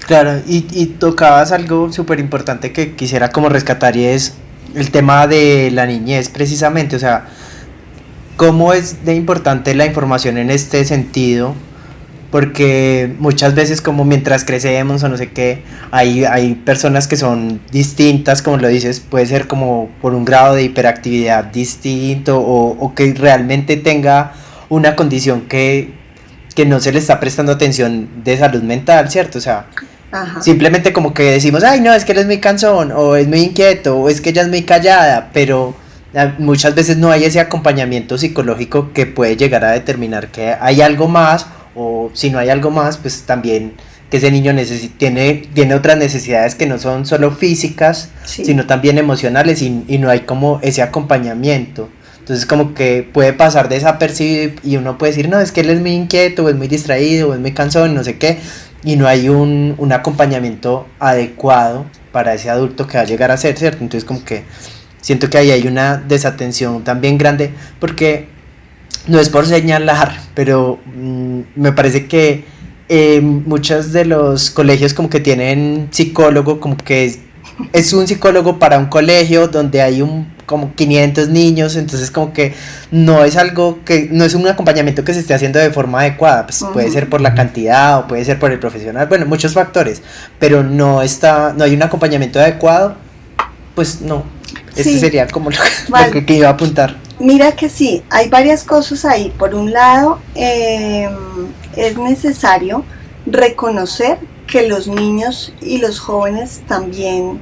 Speaker 1: Claro, y tocabas algo súper importante que quisiera como rescatar y es el tema de la niñez precisamente, o sea, cómo es de importante la información en este sentido, porque muchas veces como mientras crecemos o no sé qué, hay personas que son distintas, como lo dices, puede ser como por un grado de hiperactividad distinto o que realmente tenga una condición que no se le está prestando atención de salud mental, ¿cierto? O sea, ajá, simplemente como que decimos, ay no, es que él es muy cansón, o es muy inquieto, o es que ella es muy callada, pero muchas veces no hay ese acompañamiento psicológico que puede llegar a determinar que hay algo más, o si no hay algo más, pues también que ese niño tiene otras necesidades que no son solo físicas, sí, sino también emocionales, y no hay como ese acompañamiento. Entonces como que puede pasar desapercibido y uno puede decir, no, es que él es muy inquieto, o es muy distraído, o es muy cansón, no sé qué, y no hay un acompañamiento adecuado para ese adulto que va a llegar a ser, ¿cierto? Entonces como que siento que ahí hay una desatención también grande, porque no es por señalar, pero me parece que muchos de los colegios como que tienen psicólogo, como que es un psicólogo para un colegio donde hay como 500 niños, entonces como que no es algo que, no es un acompañamiento que se esté haciendo de forma adecuada, pues puede ser por la cantidad o puede ser por el profesional, bueno, muchos factores, pero no hay un acompañamiento adecuado, pues no, sí, sería como lo que iba a apuntar.
Speaker 4: Mira que sí, hay varias cosas ahí. Por un lado, es necesario reconocer que los niños y los jóvenes también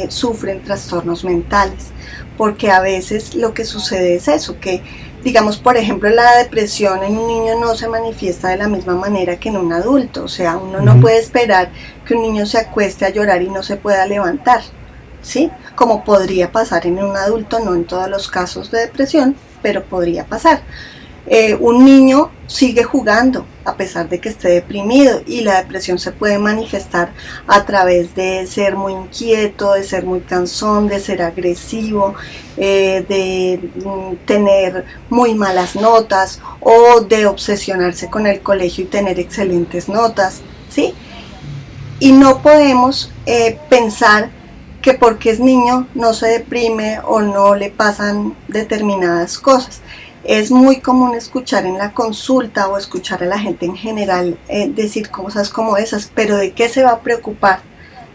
Speaker 4: sufren trastornos mentales, porque a veces lo que sucede es eso, que digamos, por ejemplo, la depresión en un niño no se manifiesta de la misma manera que en un adulto. O sea, uno no puede esperar que un niño se acueste a llorar y no se pueda levantar, ¿sí? Como podría pasar en un adulto, no en todos los casos de depresión, pero podría pasar. Un niño sigue jugando a pesar de que esté deprimido, y la depresión se puede manifestar a través de ser muy inquieto, de ser muy cansón, de ser agresivo, de tener muy malas notas o de obsesionarse con el colegio y tener excelentes notas, ¿sí? Y no podemos pensar que porque es niño no se deprime o no le pasan determinadas cosas. Es muy común escuchar en la consulta o escuchar a la gente en general decir cosas como esas, pero ¿de qué se va a preocupar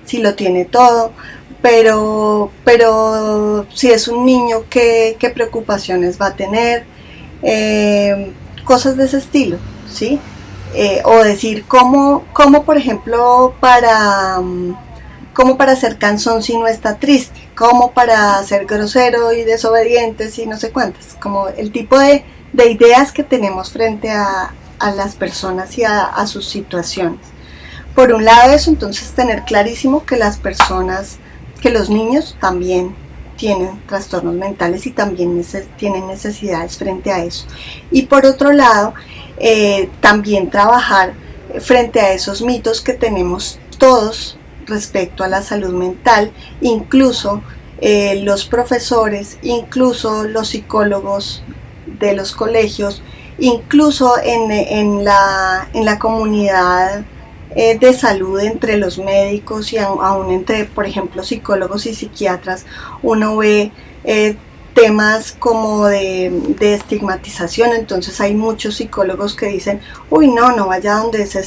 Speaker 4: si lo tiene todo? Pero si es un niño, ¿qué preocupaciones va a tener? Cosas de ese estilo, ¿sí? O decir cómo por ejemplo, como para ser cansón si no está triste, como para ser grosero y desobediente si no sé cuántas, como el tipo de ideas que tenemos frente a las personas y a sus situaciones. Por un lado eso, entonces tener clarísimo que las personas, que los niños también tienen trastornos mentales y también tienen necesidades frente a eso. Y por otro lado, también trabajar frente a esos mitos que tenemos todos respecto a la salud mental, incluso los profesores, incluso los psicólogos de los colegios, incluso en la comunidad de salud entre los médicos y aún entre, por ejemplo, psicólogos y psiquiatras, uno ve temas como de estigmatización. Entonces hay muchos psicólogos que dicen, uy, no vaya donde ese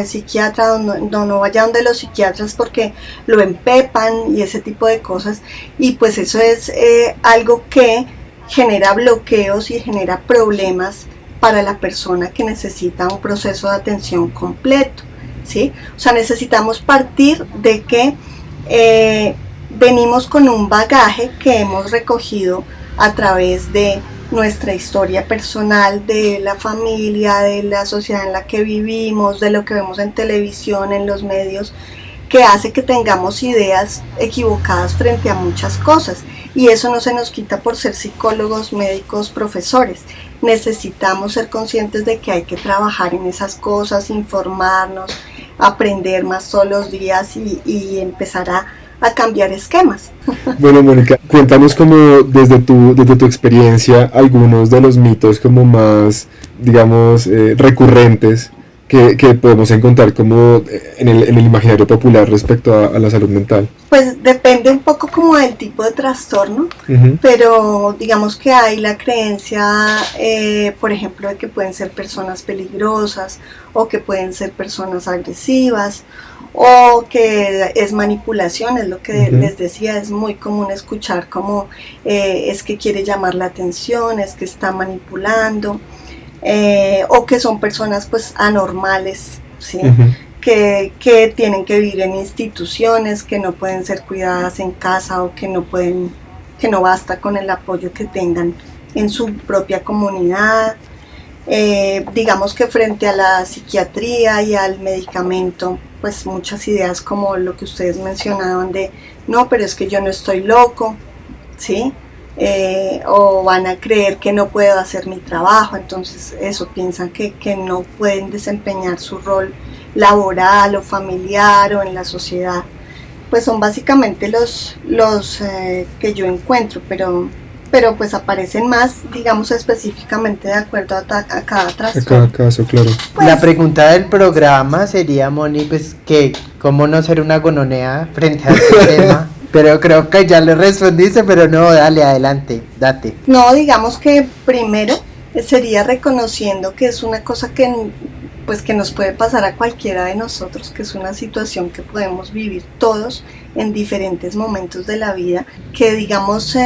Speaker 4: psiquiatra, no vaya donde los psiquiatras porque lo empepan y ese tipo de cosas, y pues eso es algo que genera bloqueos y genera problemas para la persona que necesita un proceso de atención completo, ¿sí? O sea, necesitamos partir de que venimos con un bagaje que hemos recogido a través de nuestra historia personal, de la familia, de la sociedad en la que vivimos, de lo que vemos en televisión, en los medios, que hace que tengamos ideas equivocadas frente a muchas cosas. Y eso no se nos quita por ser psicólogos, médicos, profesores. Necesitamos ser conscientes de que hay que trabajar en esas cosas, informarnos, aprender más todos los días y empezar a cambiar esquemas.
Speaker 2: Bueno, Mónica, cuéntanos como desde tu experiencia algunos de los mitos como más, digamos, recurrentes que podemos encontrar como en el imaginario popular respecto a la salud mental.
Speaker 4: Pues depende un poco como del tipo de trastorno, pero digamos que hay la creencia, por ejemplo, de que pueden ser personas peligrosas o que pueden ser personas agresivas, o que es manipulación, es lo que les decía. Es muy común escuchar como es que quiere llamar la atención, es que está manipulando, o que son personas pues anormales, ¿sí? Que tienen que vivir en instituciones, que no pueden ser cuidadas en casa, o que no basta con el apoyo que tengan en su propia comunidad. Digamos que frente a la psiquiatría y al medicamento, pues muchas ideas como lo que ustedes mencionaban de no, pero es que yo no estoy loco, ¿sí? O van a creer que no puedo hacer mi trabajo, entonces eso, piensan que no pueden desempeñar su rol laboral o familiar o en la sociedad. Pues son básicamente los que yo encuentro, pero pues aparecen más, digamos, específicamente de acuerdo a cada trastorno.
Speaker 2: A cada caso, claro.
Speaker 1: Pues, la pregunta del programa sería, Moni, pues que cómo no ser una gononea frente a este tema. Pero creo que ya le respondiste, pero no, dale, adelante, date.
Speaker 4: No, digamos que primero sería reconociendo que es una cosa que nos puede pasar a cualquiera de nosotros, que es una situación que podemos vivir todos en diferentes momentos de la vida, que digamos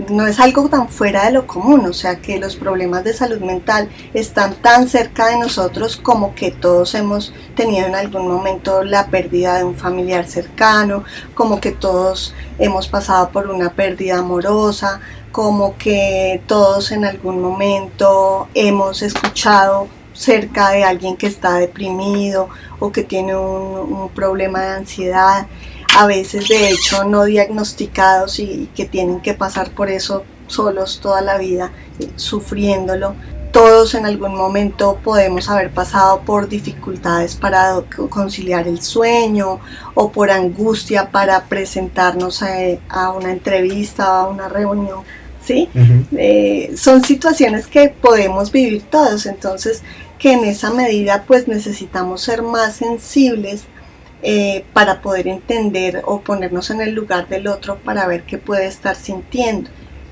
Speaker 4: no es algo tan fuera de lo común, o sea que los problemas de salud mental están tan cerca de nosotros como que todos hemos tenido en algún momento la pérdida de un familiar cercano, como que todos hemos pasado por una pérdida amorosa, como que todos en algún momento hemos escuchado cerca de alguien que está deprimido o que tiene un problema de ansiedad, a veces de hecho no diagnosticados y que tienen que pasar por eso solos toda la vida, sufriéndolo. Todos en algún momento podemos haber pasado por dificultades para conciliar el sueño o por angustia para presentarnos a una entrevista o a una reunión, ¿sí? Son situaciones que podemos vivir todos, entonces que en esa medida pues necesitamos ser más sensibles para poder entender o ponernos en el lugar del otro para ver qué puede estar sintiendo,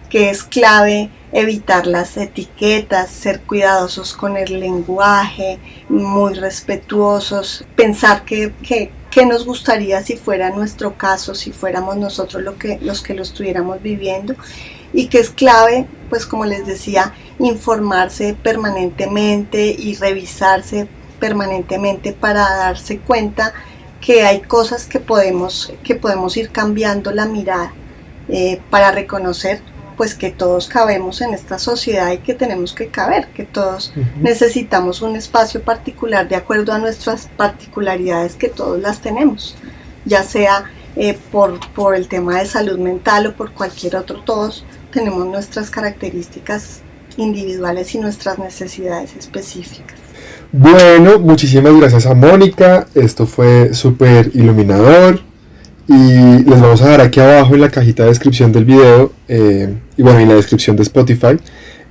Speaker 4: que es clave evitar las etiquetas, ser cuidadosos con el lenguaje, muy respetuosos, pensar que nos gustaría si fuera nuestro caso, si fuéramos nosotros los que lo estuviéramos viviendo, y que es clave, pues como les decía, informarse permanentemente y revisarse permanentemente para darse cuenta que hay cosas que podemos ir cambiando la mirada para reconocer pues que todos cabemos en esta sociedad y que tenemos que caber, que todos necesitamos un espacio particular de acuerdo a nuestras particularidades, que todos las tenemos, ya sea por el tema de salud mental o por cualquier otro. Todos tenemos nuestras características individuales y nuestras necesidades específicas.
Speaker 2: Bueno, muchísimas gracias a Mónica, esto fue súper iluminador. y les vamos a dar aquí abajo en la cajita de descripción del video y bueno, en la descripción de Spotify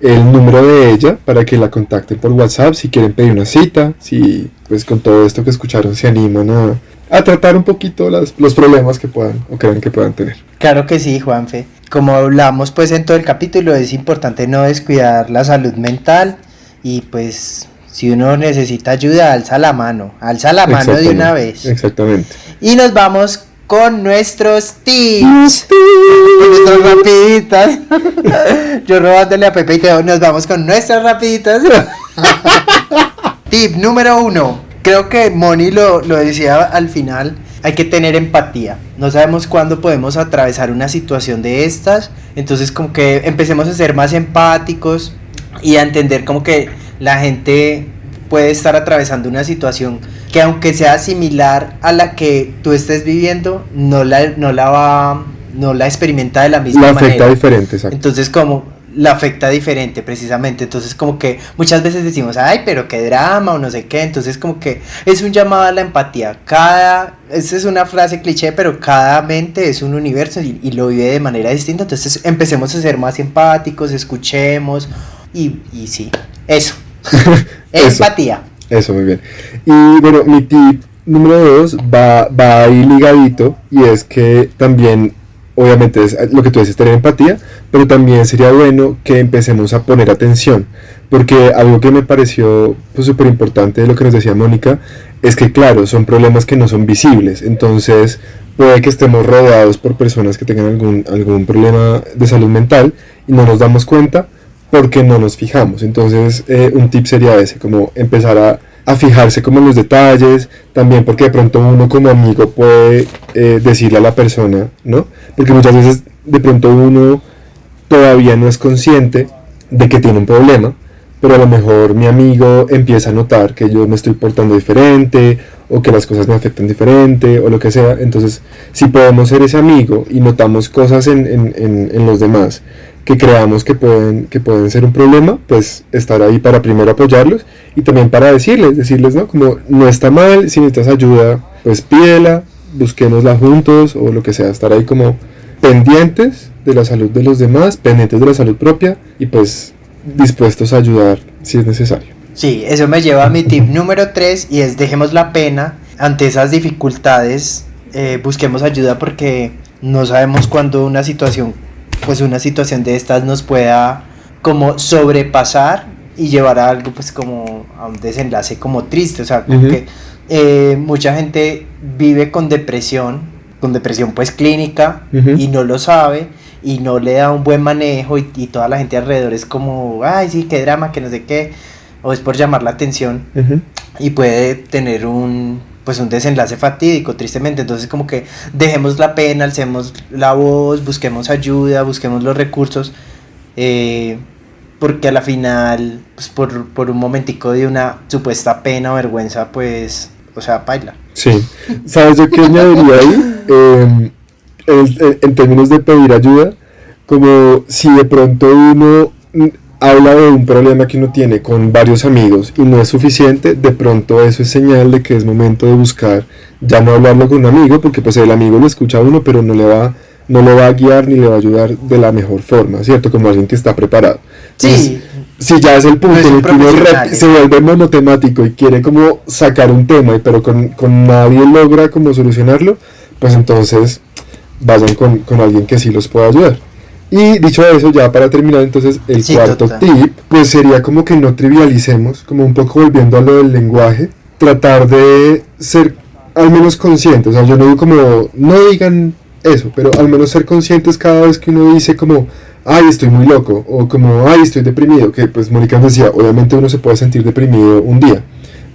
Speaker 2: el número de ella para que la contacten por WhatsApp si quieren pedir una cita, si pues con todo esto que escucharon se animan a tratar un poquito los problemas que puedan o crean que puedan tener.
Speaker 1: Claro que sí, Juanfe. Como hablamos pues en todo el capítulo, es importante no descuidar la salud mental y pues si uno necesita ayuda, alza la mano de una vez.
Speaker 2: Exactamente.
Speaker 1: Y nos vamos con nuestros tips. Con nuestras rapiditas. Yo robándole a Pepe y Teo, nos vamos con nuestras rapiditas. Tip número 1. Creo que Moni lo decía al final. Hay que tener empatía. No sabemos cuándo podemos atravesar una situación de estas. Entonces como que empecemos a ser más empáticos y a entender como que la gente puede estar atravesando una situación que aunque sea similar a la que tú estés viviendo, no la experimenta de la misma manera.
Speaker 2: La afecta diferente, exacto.
Speaker 1: Entonces como la afecta diferente precisamente, entonces como que muchas veces decimos, ay, pero qué drama o no sé qué, entonces como que es un llamado a la empatía. Esa es una frase cliché, pero cada mente es un universo y lo vive de manera distinta, entonces empecemos a ser más empáticos, escuchemos y sí, eso. Empatía.
Speaker 2: Eso, muy bien. Y bueno, mi tip número 2 va ahí ligadito, y es que también, obviamente, es lo que tú dices, tener empatía, pero también sería bueno que empecemos a poner atención, porque algo que me pareció pues súper importante de lo que nos decía Mónica, es que claro, son problemas que no son visibles, entonces puede que estemos rodeados por personas que tengan algún problema de salud mental y no nos damos cuenta, porque no nos fijamos. Entonces un tip sería ese, como empezar a fijarse como en los detalles, también porque de pronto uno como amigo puede decirle a la persona, ¿no? Porque muchas veces de pronto uno todavía no es consciente de que tiene un problema, pero a lo mejor mi amigo empieza a notar que yo me estoy portando diferente, o que las cosas me afectan diferente, o lo que sea. Entonces, si podemos ser ese amigo y notamos cosas en los demás que creamos que pueden ser un problema, pues estar ahí para primero apoyarlos y también para decirles, ¿no? Como no está mal, si necesitas ayuda, pues pídela, busquémosla juntos o lo que sea, estar ahí como pendientes de la salud de los demás, pendientes de la salud propia y pues dispuestos a ayudar si es necesario.
Speaker 1: Sí, eso me lleva a mi tip número 3 y es dejemos la pena ante esas dificultades, busquemos ayuda porque no sabemos cuándo una situación de estas nos pueda como sobrepasar y llevar a algo pues como a un desenlace como triste, o sea, como que mucha gente vive con depresión pues clínica y no lo sabe y no le da un buen manejo y toda la gente alrededor es como, ay sí, qué drama, que no sé qué, o es por llamar la atención y puede tener un desenlace fatídico, tristemente. Entonces como que dejemos la pena, alcemos la voz, busquemos ayuda, busquemos los recursos, porque a la final, pues por un momentico de una supuesta pena o vergüenza, pues, o sea, paila.
Speaker 2: Sí, ¿sabes yo qué añadiría ahí? En términos de pedir ayuda, como si de pronto uno habla de un problema que uno tiene con varios amigos y no es suficiente, de pronto eso es señal de que es momento de buscar, ya no hablarlo con un amigo, porque pues el amigo lo escucha a uno, pero no le va a guiar ni le va a ayudar de la mejor forma, ¿cierto? Como alguien que está preparado.
Speaker 1: Sí.
Speaker 2: Si ya es el punto en el que uno se vuelve monotemático y quiere como sacar un tema, pero con nadie logra como solucionarlo, pues entonces vayan con alguien que sí los pueda ayudar. Y dicho eso, ya para terminar, entonces el cuarto tip, pues sería como que no trivialicemos, como un poco volviendo a lo del lenguaje, tratar de ser al menos conscientes, o sea, yo no digo como, no digan eso, pero al menos ser conscientes cada vez que uno dice como, ay, estoy muy loco, o como, ay, estoy deprimido, que pues Mónica nos decía, obviamente uno se puede sentir deprimido un día,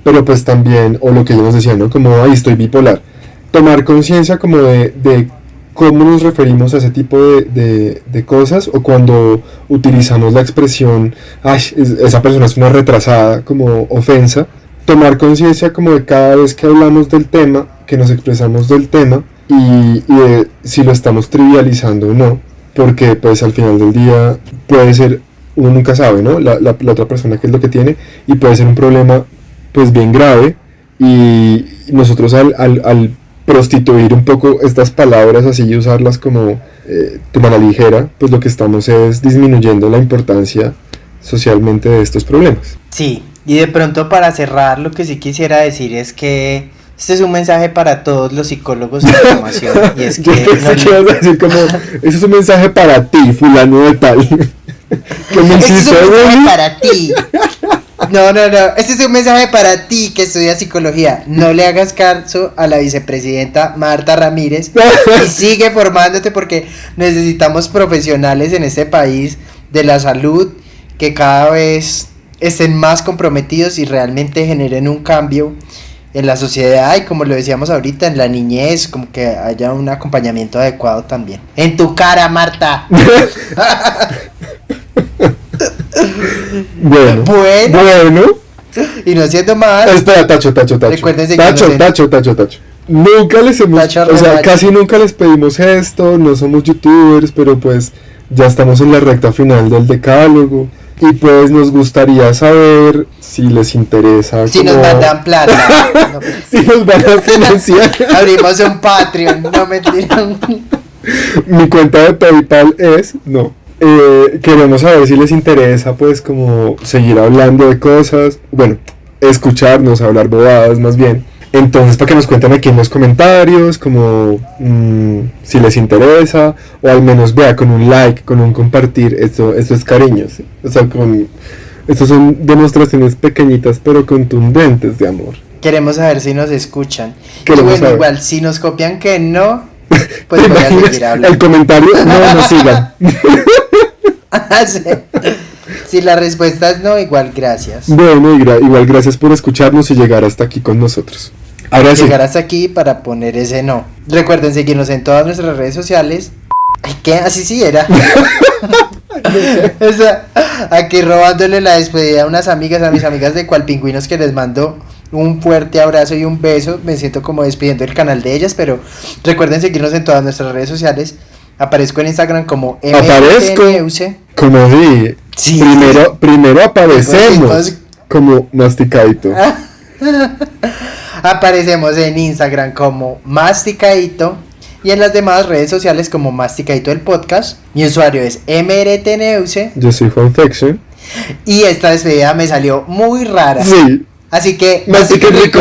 Speaker 2: pero pues también, o lo que ella nos decía, ¿no? Como, ay, estoy bipolar. Tomar conciencia como de cómo nos referimos a ese tipo de cosas, o cuando utilizamos la expresión, ay, esa persona es una retrasada, como ofensa, tomar conciencia como de cada vez que hablamos del tema, que nos expresamos del tema, y de si lo estamos trivializando o no, porque pues al final del día puede ser, uno nunca sabe, ¿no? La otra persona qué es lo que tiene, y puede ser un problema pues bien grave, y nosotros al prostituir un poco estas palabras así y usarlas como a la ligera, pues lo que estamos es disminuyendo la importancia socialmente de estos problemas.
Speaker 1: Sí, y de pronto para cerrar lo que sí quisiera decir es que este es un mensaje para todos los psicólogos de formación y es que
Speaker 2: Yo pensé que ibas a decir como, eso es un mensaje para ti, fulano de tal. Que me
Speaker 1: este es
Speaker 2: hiciste,
Speaker 1: un mensaje
Speaker 2: güey.
Speaker 1: para ti. No, este es un mensaje para ti que estudias psicología. No le hagas caso a la vicepresidenta Marta Ramírez y sigue formándote porque necesitamos profesionales en este país de la salud que cada vez estén más comprometidos y realmente generen un cambio en la sociedad y, como lo decíamos ahorita, en la niñez, como que haya un acompañamiento adecuado también. En tu cara, Marta.
Speaker 2: Bueno. Y
Speaker 1: no siendo más.
Speaker 2: Espera, Tacho.
Speaker 1: Recuérdense que
Speaker 2: Tacho. Nunca les hemos,
Speaker 1: Tacho
Speaker 2: o sea,
Speaker 1: Romachi.
Speaker 2: casi nunca les pedimos esto, no somos youtubers, pero pues ya estamos en la recta final del decálogo y pues nos gustaría saber si les interesa.
Speaker 1: Si nos mandan plata. No,
Speaker 2: si nos van a financiar.
Speaker 1: abrimos un Patreon, no mentira.
Speaker 2: Mi cuenta de PayPal es, queremos saber si les interesa pues como seguir hablando de cosas, bueno, escucharnos, hablar bobadas más bien. Entonces, para que nos cuenten aquí en los comentarios, como si les interesa, o al menos vea con un like, con un compartir, esto es cariño, ¿sí? O sea, estos son demostraciones pequeñitas pero contundentes de amor.
Speaker 1: Queremos saber si nos escuchan. Y
Speaker 2: Queremos
Speaker 1: bueno,
Speaker 2: saber.
Speaker 1: igual, si nos copian que no, pues
Speaker 2: ¿Te
Speaker 1: voy a
Speaker 2: imaginas
Speaker 1: seguir hablando.
Speaker 2: el comentario? No sigan.
Speaker 1: Sí. Si la respuesta es no, igual gracias.
Speaker 2: Bueno, igual gracias por escucharnos y llegar hasta aquí con nosotros. Ahora sí.
Speaker 1: Llegar hasta aquí para poner ese no. Recuerden seguirnos en todas nuestras redes sociales. Ay, ¿qué? Así sí era. O sea, aquí robándole la despedida a unas amigas, a mis amigas de Cualpingüinos, que les mando un fuerte abrazo y un beso. Me siento como despidiendo el canal de ellas, pero recuerden seguirnos en todas nuestras redes sociales. Aparezco en Instagram como
Speaker 2: Aparezco. Como si
Speaker 1: Sí.
Speaker 2: primero aparecemos
Speaker 1: Pues,
Speaker 2: como masticadito.
Speaker 1: Aparecemos en Instagram como Masticadito y en las demás redes sociales como Masticadito el podcast. Mi usuario es MRTNeuse
Speaker 2: Yo soy Fanfiction.
Speaker 1: y esta despedida me salió muy rara.
Speaker 2: Sí,
Speaker 1: Así que
Speaker 2: mastica rico.